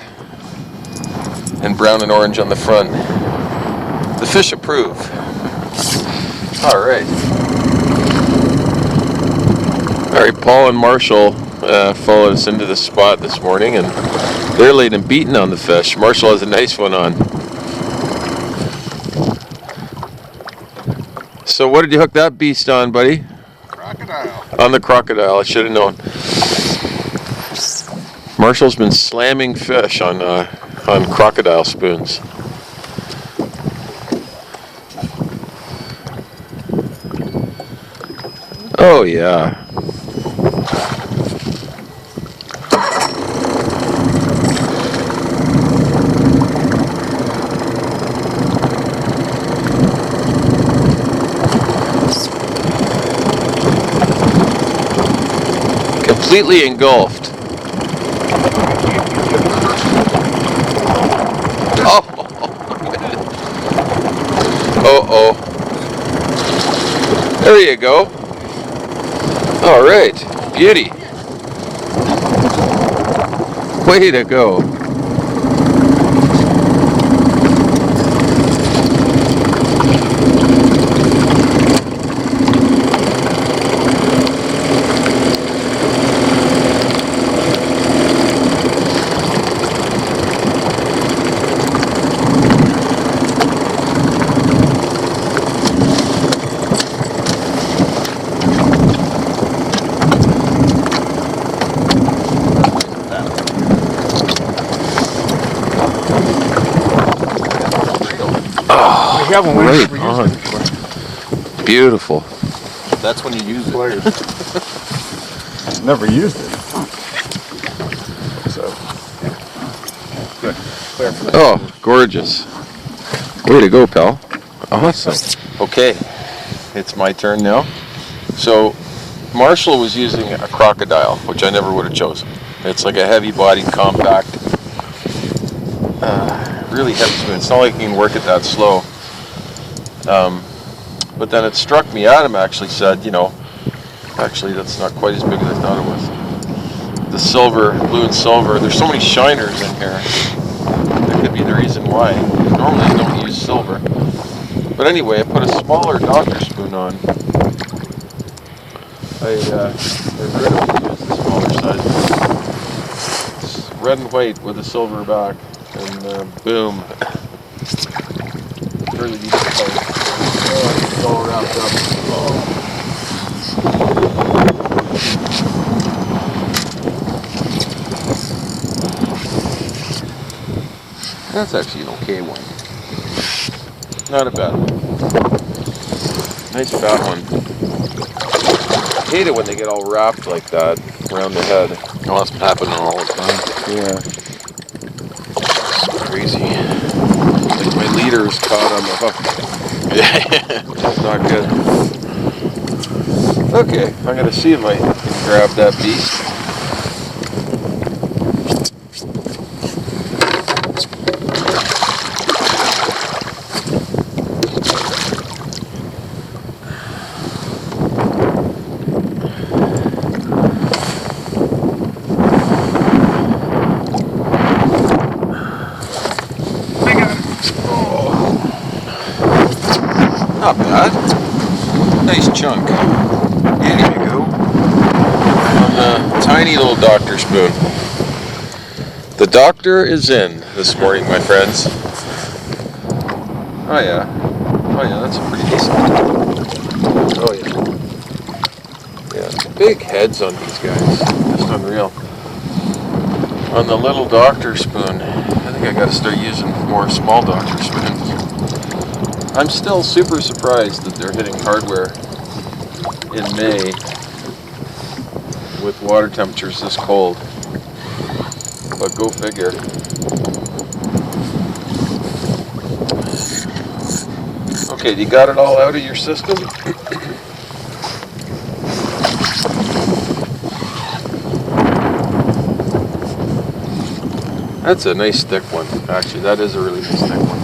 and brown and orange on the front. The fish approve. Alright. Alright, Paul and Marshall followed us into the spot this morning and they're laid and beaten on the fish. Marshall has a nice one on. So what did you hook that beast on, buddy? Crocodile. On the crocodile, I should have known. Marshall's been slamming fish on crocodile spoons. Oh yeah. completely engulfed. Oh, uh-oh. There you go. All right, beauty. Way to go. Oh, right on. Beautiful. That's when you use it. Never used it. So, Good. Oh, gorgeous. Way to go, pal. Awesome. Okay, it's my turn now. So, Marshall was using a crocodile, which I never would have chosen. It's like a heavy-bodied, compact, really heavy spoon. It's not like you can work it that slow. But then it struck me, Adam actually said, you know, actually that's not quite as big as I thought it was. The silver, blue and silver, there's so many shiners in here. That could be the reason why. Normally I don't use silver. But anyway, I put a smaller doctor spoon on. I really use the smaller size. It's red and white with a silver back. And boom. Really neat color. Oh, it's all wrapped up. Oh. That's actually an okay one. Not a bad one. Nice fat one. I hate it when they get all wrapped like that around the head. Oh, that's been happening all the time. Yeah. It's crazy. Like my leader is caught on the hook. Yeah. That's not good. Okay, I'm gonna see if I can grab that beast. Not bad. Nice chunk. Here you go. On the tiny little doctor spoon. The doctor is in this morning, my friends. Oh yeah. Oh yeah, that's a pretty decent one. Oh yeah. Yeah, big heads on these guys. Just unreal. On the little doctor spoon. I think I gotta start using more small doctor spoons. I'm still super surprised that they're hitting hardware in May with water temperatures this cold. But go figure. Okay, you got it all out of your system? That's a nice thick one. Actually, that is a really nice thick one.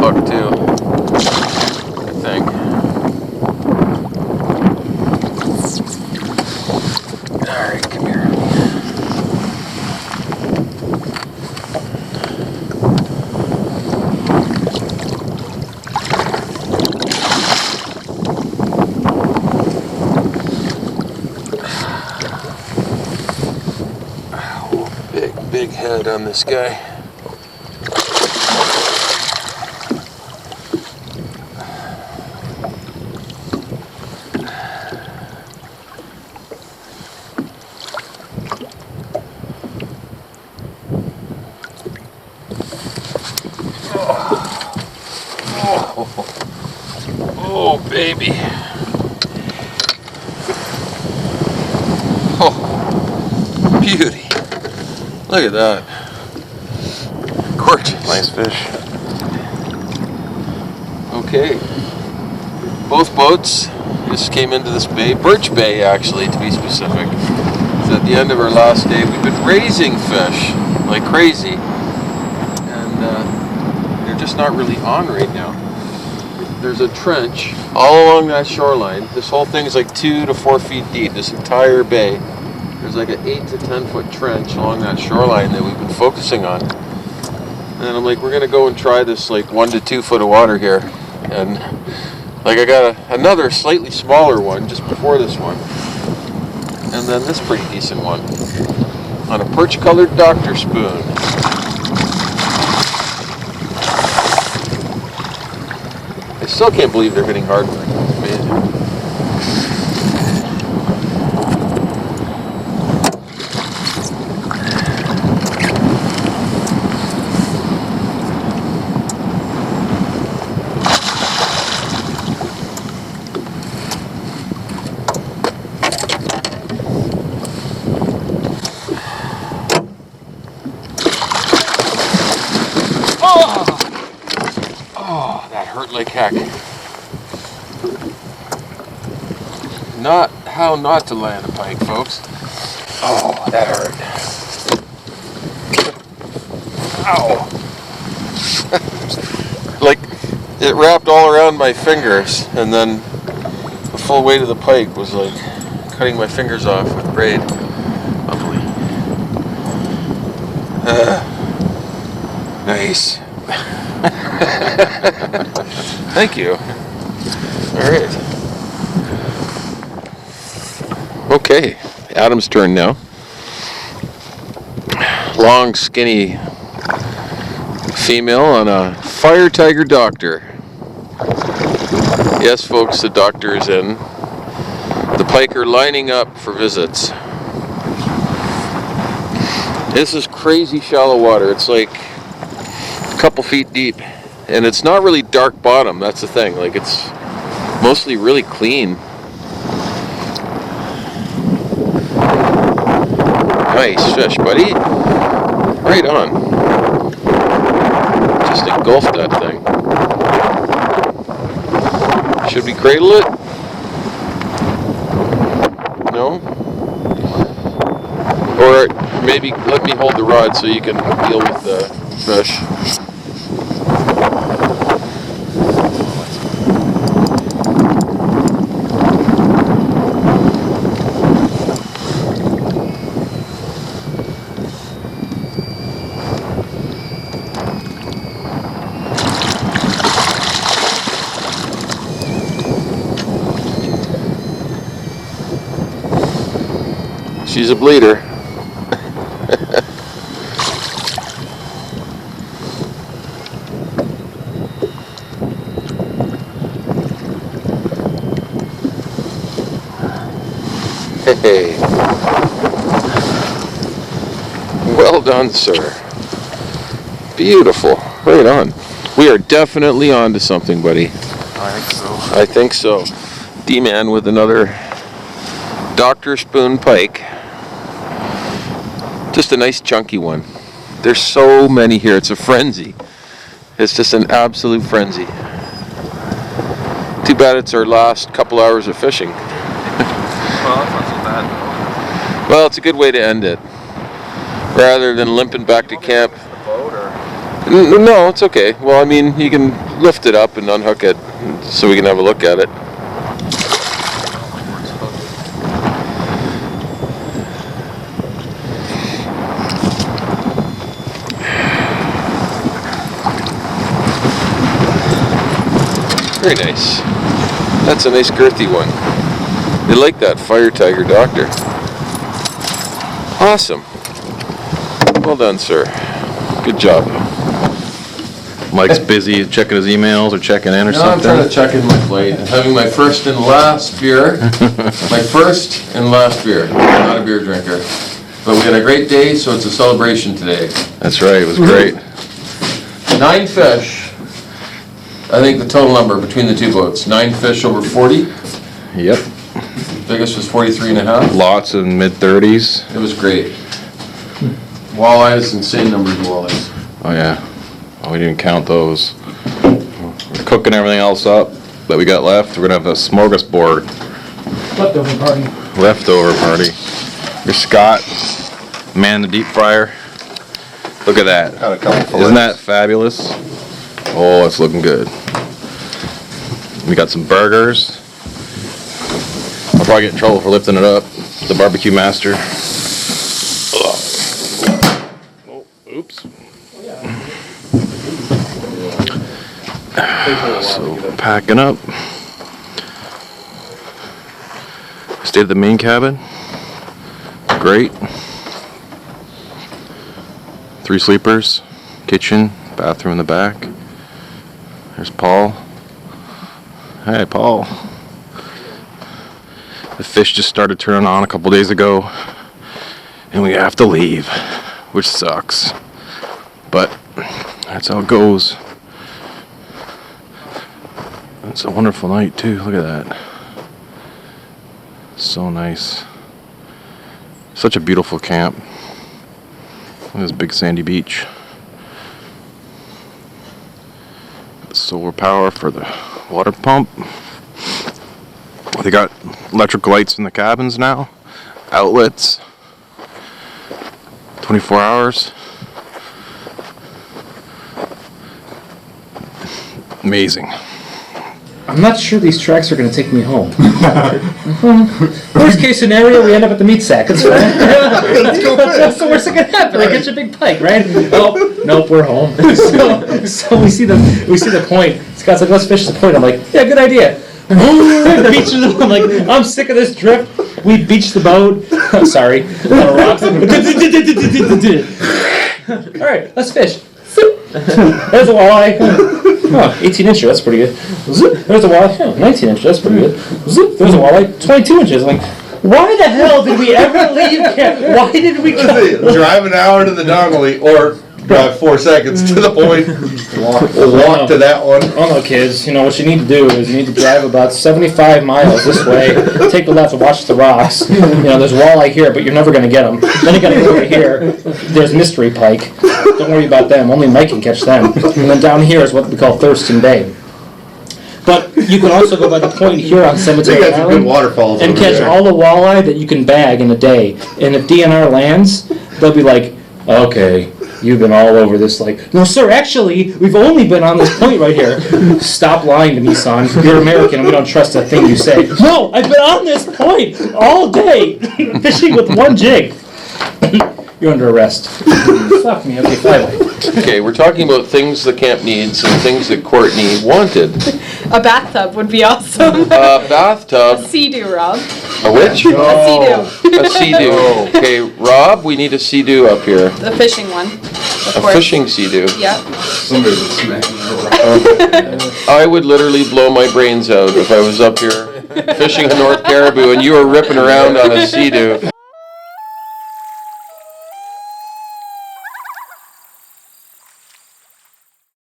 Hook too, I think. Alright, come here. Oh, big head on this guy. Oh, baby. Oh, beauty. Look at that. gorgeous. Nice fish. Okay. Both boats just came into this bay, Birch Bay actually, to be specific. So at the end of our last day, we've been raising fish like crazy, and they're just not really on right now. There's a trench all along that shoreline. This whole thing is like 2 to 4 feet deep, this entire bay. There's like an 8 to 10 foot trench along that shoreline that we've been focusing on. And I'm like, we're gonna go and try this like 1 to 2 foot of water here. And like I got another slightly smaller one just before this one. And then this pretty decent one on a perch colored doctor spoon. I still can't believe they're hitting hard. It's amazing. Oh, that hurt like heck. Not how not to land a pike, folks. Oh, that hurt. Ow. Like, it wrapped all around my fingers, and then the full weight of the pike was like cutting my fingers off with braid. Lovely. Nice. Thank you. All right. Okay, Adam's turn now. Long, skinny female on a fire tiger doctor. Yes, folks, the doctor is in. The pike are lining up for visits. This is crazy shallow water. It's like a couple feet deep, and it's not really dark bottom. That's the thing. Like, it's mostly really clean. Nice fish, buddy. Right on. Just engulfed that thing. Should we cradle it? No? Or maybe let me hold the rod so you can deal with the fish. She's a bleeder. Hey. Well done, sir. Beautiful. Right on. We are definitely on to something, buddy. I think so. I think so. D-man with another Dr. Spoon pike. Just a nice chunky one. There's so many here. It's a frenzy. It's just an absolute frenzy. Too bad it's our last couple hours of fishing. Well, that's not so bad though. Well, it's a good way to end it. Rather than limping back to camp. No, it's okay. Well, I mean, you can lift it up and unhook it so we can have a look at it. Very nice. That's a nice girthy one. They like that fire tiger doctor. Awesome. Well done, sir. Good job. Mike's busy checking his emails or checking in or No, something. I'm trying to check in my plate. I'm having my first and last beer. My first and last beer. I'm not a beer drinker. But we had a great day, so it's a celebration today. That's right, it was great. 9 fish. I think the total number between the two boats. 9 fish over 40. Yep. Biggest was 43 and a half. Lots in mid-30s. It was great. Walleyes, insane numbers of walleyes. Oh yeah. Oh, we didn't count those. We're cooking everything else up that we got left. We're gonna have a smorgasbord. Leftover party. Here's Scott, man in the deep fryer. Look at that. Got a couple Isn't that fabulous? Oh, it's looking good. We got some burgers. I'll probably get in trouble for lifting it up. The barbecue master. Oh, oops. So, packing up. Stayed at the main cabin. Great. 3 sleepers, kitchen, bathroom in the back. There's Paul. Hey, Paul. The fish just started turning on a couple days ago, and we have to leave, which sucks. But that's how it goes. It's a wonderful night too. Look at that. So nice. Such a beautiful camp. Look at this big sandy beach. Solar power for the water pump. They got electric lights in the cabins now. Outlets. 24 hours. Amazing. I'm not sure these tracks are going to take me home. Worst case scenario, we end up at the meat sack. It's fine. That's the worst that can happen. I get you a big pike, right? Oh, nope, we're home. So we see the point. Scott's like, let's fish the point. I'm like, yeah, good idea. Beach the, I'm like, I'm sick of this drip. We beach the boat. I'm sorry. On rocks. All right, let's fish. There's a walleye. Oh, 18 incher, that's pretty good. There's a walleye. Oh, 19 incher, that's pretty good. There's a walleye, 22 inches. I'm like, why the hell did we ever leave camp? Why did we go? Drive an hour to the Donnelly, or drive 4 seconds to the point. Walk to that one. Oh no, kids. You know what you need to do is you need to drive about 75 miles this way. Take the left and watch the rocks. You know, there's walleye here, but you're never going to get them. Then you got to go over here. There's mystery pike. Don't worry about them. Only Mike can catch them. And then down here is what we call Thurston Bay. But you can also go by the point here on Cemetery They got some good Island waterfalls and over catch there. all the walleye that you can bag in a day. And if DNR lands, they'll be like, okay, you've been all over this. Like, no, sir, actually, we've only been on this point right here. Stop lying to me, son. You're American and we don't trust a thing you say. No, I've been on this point all day, fishing with one jig. You're under arrest. Fuck me, okay, fly. Okay, we're talking about things the camp needs and things that Courtney wanted. A bathtub would be awesome. A bathtub. Sea-doo, Rob. A which? A sea-doo. A sea-doo. Okay, Rob, we need a sea-doo up here. The fishing one. Of A course. fishing sea-doo. Yep. Somebody was smacking her. I would literally blow my brains out if I was up here fishing in North Caribou and you were ripping around on a sea-doo.